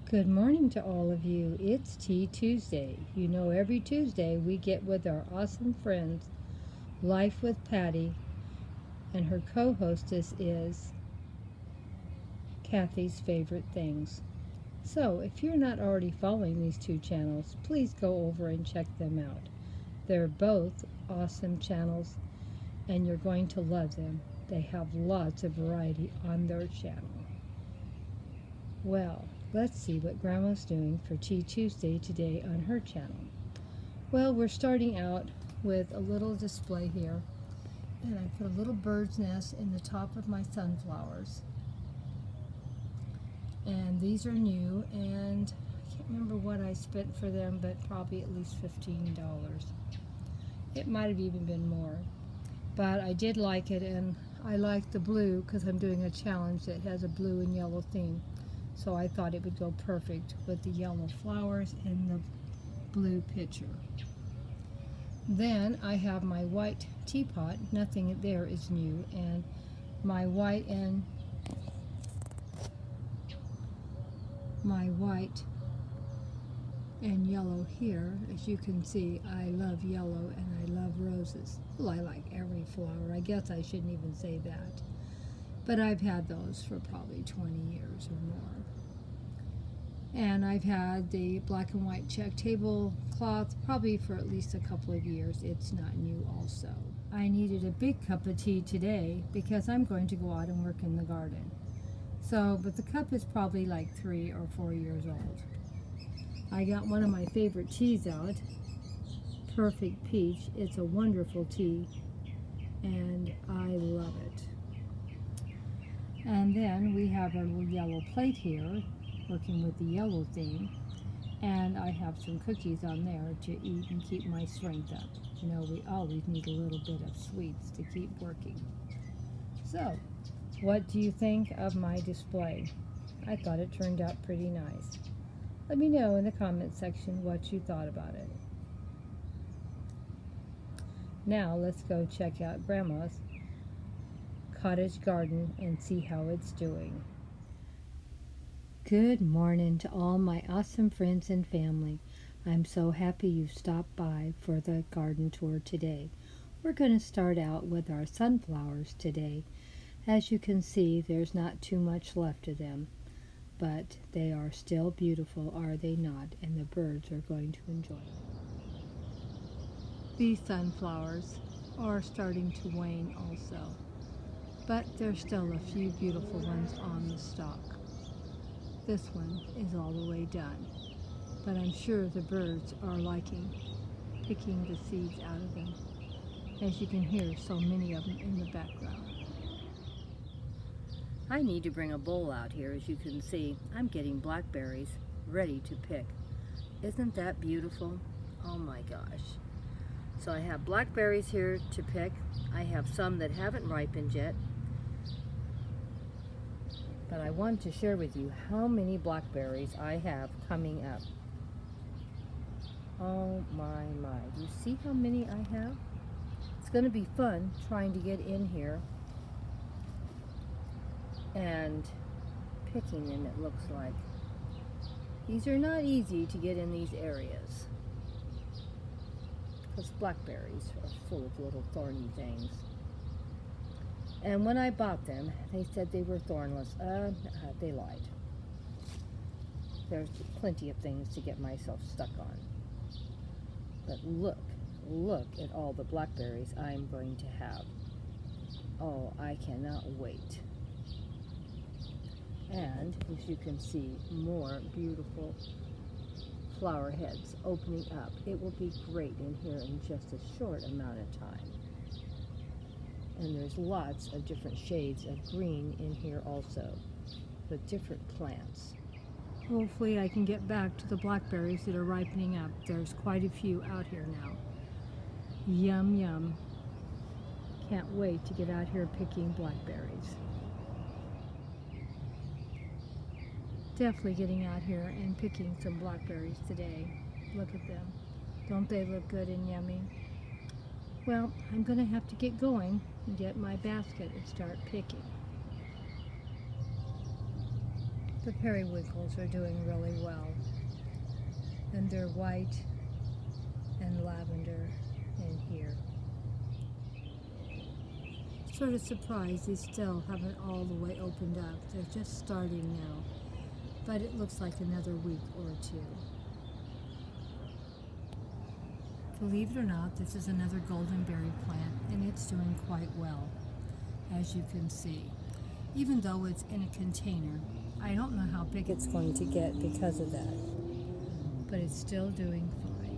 Good morning to all of you. It's Tea Tuesday. You know, every Tuesday we get with our awesome friends, Life with Patty, and her co hostess is Kathy's Favorite Things. So, if you're not already following these two channels, please go over and check them out. They're both awesome channels, and you're going to love them. They have lots of variety on their channel. Well, let's see what Grandma's doing for Tea Tuesday today on her channel. Well, we're starting out with a little display here, and I put a little bird's nest in the top of my sunflowers. And these are new, and I can't remember what I spent for them, but probably at least $15. It might have even been more. But I did like it, and I like the blue because I'm doing a challenge that has a blue and yellow theme. So I thought it would go perfect with the yellow flowers and the blue pitcher. Then I have my white teapot. Nothing there is new. And my white and yellow here. As you can see, I love yellow and I love roses. Well, I like every flower. I guess I shouldn't even say that. But I've had those for probably 20 years or more. And I've had the black and white check tablecloth probably for at least a couple of years. It's not new also. I needed a big cup of tea today because I'm going to go out and work in the garden. So, but the cup is probably like 3 or 4 years old. I got one of my favorite teas out, Perfect Peach. It's a wonderful tea and I love it. And then we have our little yellow plate here, working with the yellow theme, and I have some cookies on there to eat and keep my strength up. You know, we always need a little bit of sweets to keep working. So, what do you think of my display? I thought it turned out pretty nice. Let me know in the comment section what you thought about it. Now let's go check out Grandma's cottage garden and see how it's doing. Good morning to all my awesome friends and family. I'm so happy you stopped by for the garden tour today. We're going to start out with our sunflowers today. As you can see, there's not too much left of them, but they are still beautiful, are they not? And the birds are going to enjoy them. These sunflowers are starting to wane also, but there's still a few beautiful ones on the stalk. This one is all the way done, but I'm sure the birds are liking picking the seeds out of them. As you can hear, so many of them in the background. I need to bring a bowl out here. As you can see, I'm getting blackberries ready to pick. Isn't that beautiful? Oh my gosh. So I have blackberries here to pick. I have some that haven't ripened yet. But I want to share with you how many blackberries I have coming up. Oh my. Do you see how many I have? It's going to be fun trying to get in here and picking them, it looks like. These are not easy to get in these areas because blackberries are full of little thorny things. And when I bought them, they said they were thornless. They lied. There's plenty of things to get myself stuck on. But look at all the blackberries I'm going to have. Oh, I cannot wait. And as you can see, more beautiful flower heads opening up. It will be great in here in just a short amount of time. And there's lots of different shades of green in here also, with different plants. Hopefully I can get back to the blackberries that are ripening up. There's quite a few out here now. Yum, yum. Can't wait to get out here picking blackberries. Definitely getting out here and picking some blackberries today. Look at them. Don't they look good and yummy? Well, I'm going to have to get going and get my basket and start picking. The periwinkles are doing really well, and they're white and lavender in here. Sort of surprised these still haven't all the way opened up. They're just starting now, but it looks like another week or two. Believe it or not, this is another goldenberry plant, and it's doing quite well, as you can see. Even though it's in a container, I don't know how big it's going to get because of that, but it's still doing fine.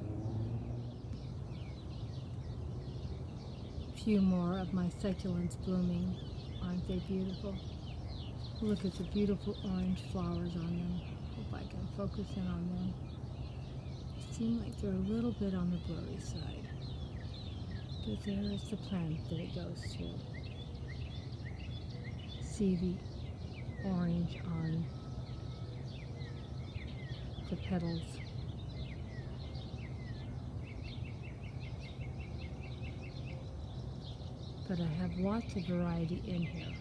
Few more of my succulents blooming. Aren't they beautiful? Look at the beautiful orange flowers on them. Hope I can focus in on them. Seem like they're a little bit on the blurry side, but there is the plant that it goes to. See the orange on the petals. But I have lots of variety in here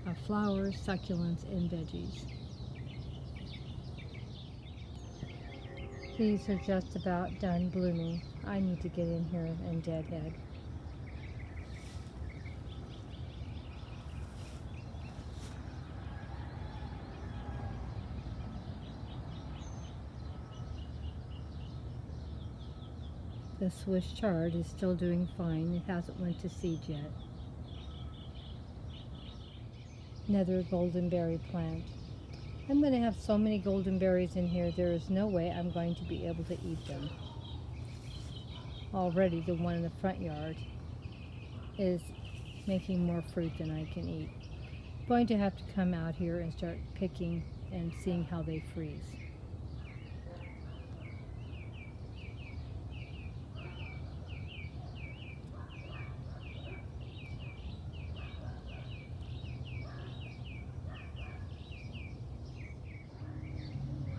of flowers, succulents, and veggies. These are just about done blooming. I need to get in here and deadhead. The Swiss chard is still doing fine. It hasn't went to seed yet. Another goldenberry plant. I'm going to have so many goldenberries in here, there is no way I'm going to be able to eat them. Already the one in the front yard is making more fruit than I can eat. I'm going to have to come out here and start picking and seeing how they freeze.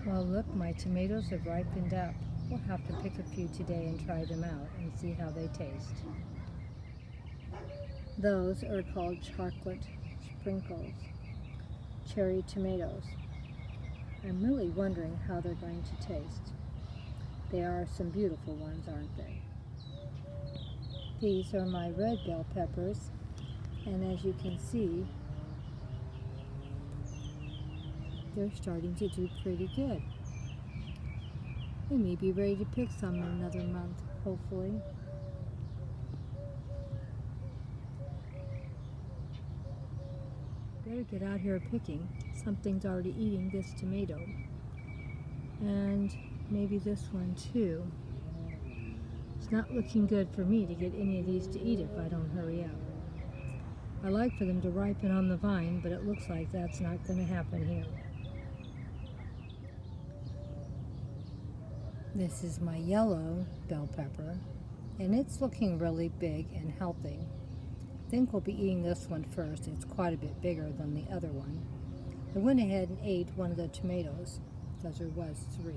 Well, look, my tomatoes have ripened up. We'll have to pick a few today and try them out and see how they taste. Those are called chocolate sprinkles, cherry tomatoes. I'm really wondering how they're going to taste. They are some beautiful ones, aren't they? These are my red bell peppers, and as you can see, they're starting to do pretty good. We may be ready to pick some in another month, hopefully. Better get out here picking. Something's already eating this tomato. And maybe this one too. It's not looking good for me to get any of these to eat if I don't hurry up. I like for them to ripen on the vine, but it looks like that's not going to happen here. This is my yellow bell pepper, and it's looking really big and healthy. I think we'll be eating this one first. It's quite a bit bigger than the other one. I went ahead and ate one of the tomatoes, because there was 3.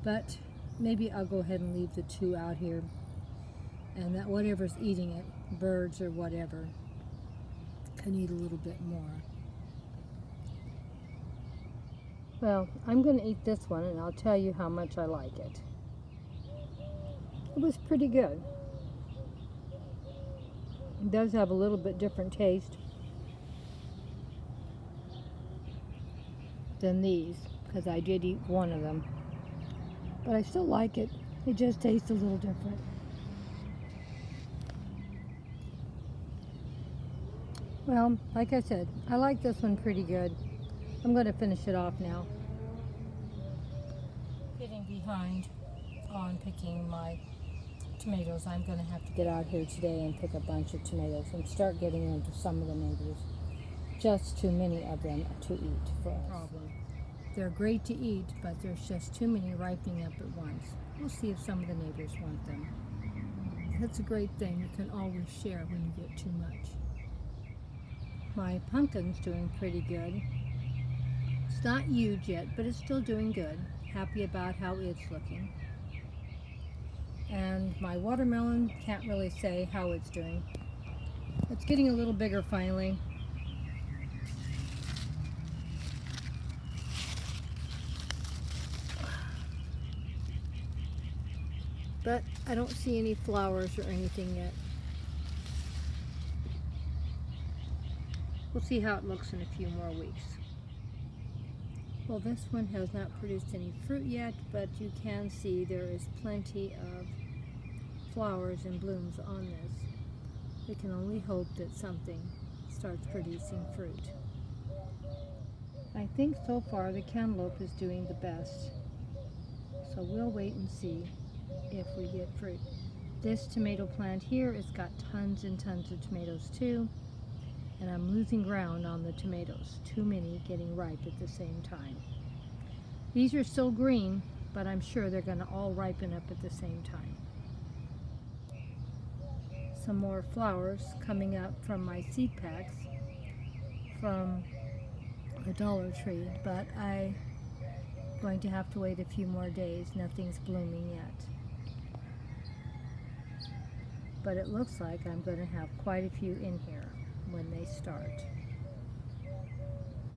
But maybe I'll go ahead and leave the 2 out here, and that whatever's eating it, birds or whatever, can eat a little bit more. Well, I'm going to eat this one, and I'll tell you how much I like it. It was pretty good. It does have a little bit different taste than these, because I did eat one of them. But I still like it. It just tastes a little different. Well, like I said, I like this one pretty good. I'm going to finish it off now. Getting behind on picking my tomatoes. I'm going to have to get out here today and pick a bunch of tomatoes and start getting them to some of the neighbors. Just too many of them to eat for us. They're great to eat, but there's just too many ripening up at once. We'll see if some of the neighbors want them. That's a great thing. You can always share when you get too much. My pumpkin's doing pretty good. It's not huge yet, but it's still doing good. Happy about how it's looking. And my watermelon, can't really say how it's doing. It's getting a little bigger finally. but I don't see any flowers or anything yet. We'll see how it looks in a few more weeks. Well, this one has not produced any fruit yet, but you can see there is plenty of flowers and blooms on this. We can only hope that something starts producing fruit. I think so far the cantaloupe is doing the best, so we'll wait and see if we get fruit. This tomato plant here has got tons and tons of tomatoes too, and I'm losing ground on the tomatoes. Too many getting ripe at the same time. These are still green, but I'm sure they're going to all ripen up at the same time. Some more flowers coming up from my seed packs from the Dollar Tree, but I'm going to have to wait a few more days. Nothing's blooming yet. But it looks like I'm going to have quite a few in here when they start.